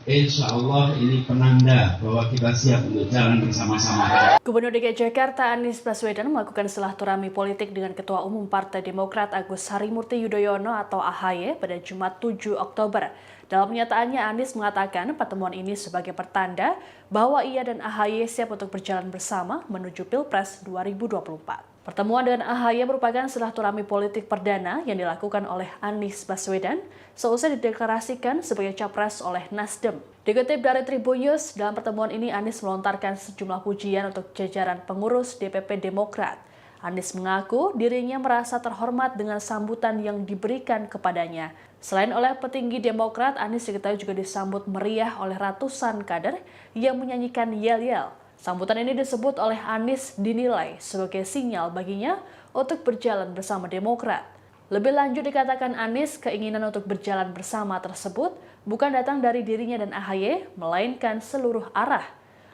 Insya Allah ini penanda bahwa kita siap untuk jalan bersama-sama. Gubernur DKI Jakarta Anies Baswedan melakukan silaturahmi politik dengan Ketua Umum Partai Demokrat Agus Harimurti Yudhoyono atau AHY pada Jumat 7 Oktober. Dalam pernyataannya, Anies mengatakan pertemuan ini sebagai pertanda bahwa ia dan AHY siap untuk berjalan bersama menuju Pilpres 2024. Pertemuan dengan AHY merupakan silaturahmi politik perdana yang dilakukan oleh Anies Baswedan seusai dideklarasikan sebagai capres oleh Nasdem. Dikutip dari Tribunnews, dalam pertemuan ini Anies melontarkan sejumlah pujian untuk jajaran pengurus DPP Demokrat. Anies mengaku dirinya merasa terhormat dengan sambutan yang diberikan kepadanya. Selain oleh petinggi Demokrat, Anies diketahui juga disambut meriah oleh ratusan kader yang menyanyikan yel-yel. Sambutan ini disebut oleh Anies dinilai sebagai sinyal baginya untuk berjalan bersama Demokrat. Lebih lanjut dikatakan Anies, keinginan untuk berjalan bersama tersebut bukan datang dari dirinya dan AHY, melainkan seluruh arah.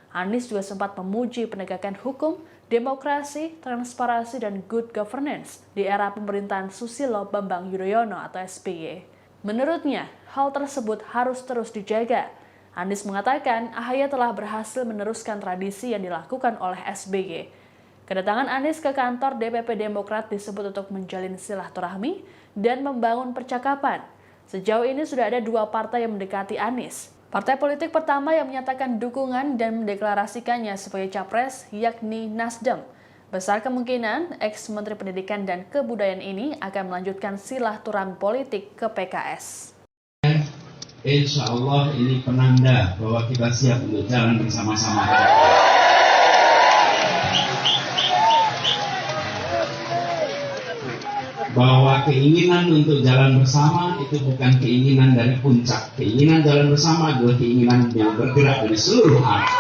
Anies juga sempat memuji penegakan hukum, demokrasi, transparansi, dan good governance di era pemerintahan Susilo Bambang Yudhoyono atau SBY. Menurutnya, hal tersebut harus terus dijaga. Anies mengatakan AHY telah berhasil meneruskan tradisi yang dilakukan oleh SBY. Kedatangan Anies ke kantor DPP Demokrat disebut untuk menjalin silaturahmi dan membangun percakapan. Sejauh ini sudah ada dua partai yang mendekati Anies. Partai politik pertama yang menyatakan dukungan dan mendeklarasikannya sebagai capres yakni Nasdem. Besar kemungkinan ex-Menteri Pendidikan dan Kebudayaan ini akan melanjutkan silaturahmi politik ke PKS. Insya Allah ini penanda bahwa kita siap untuk jalan bersama-sama. Bahwa keinginan untuk jalan bersama itu bukan keinginan dari puncak. Keinginan jalan bersama adalah keinginan yang bergerak dari seluruh arah.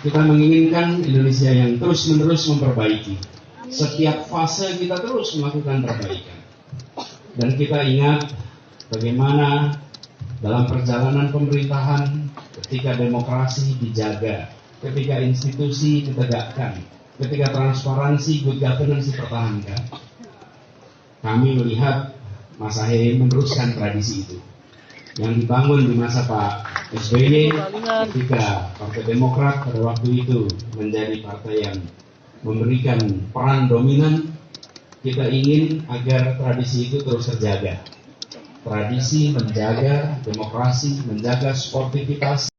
Kita menginginkan Indonesia yang terus-menerus memperbaiki. Setiap fase kita terus melakukan perbaikan. Dan kita ingat bagaimana dalam perjalanan pemerintahan ketika demokrasi dijaga, ketika institusi ditegakkan, ketika transparansi, good governance dipertahankan. Kami melihat Mas AHY meneruskan tradisi itu yang dibangun di masa Pak SBY ketika Partai Demokrat pada waktu itu menjadi partai yang memberikan peran dominan. Kita ingin agar tradisi itu terus terjaga. Tradisi menjaga demokrasi, menjaga sportivitas.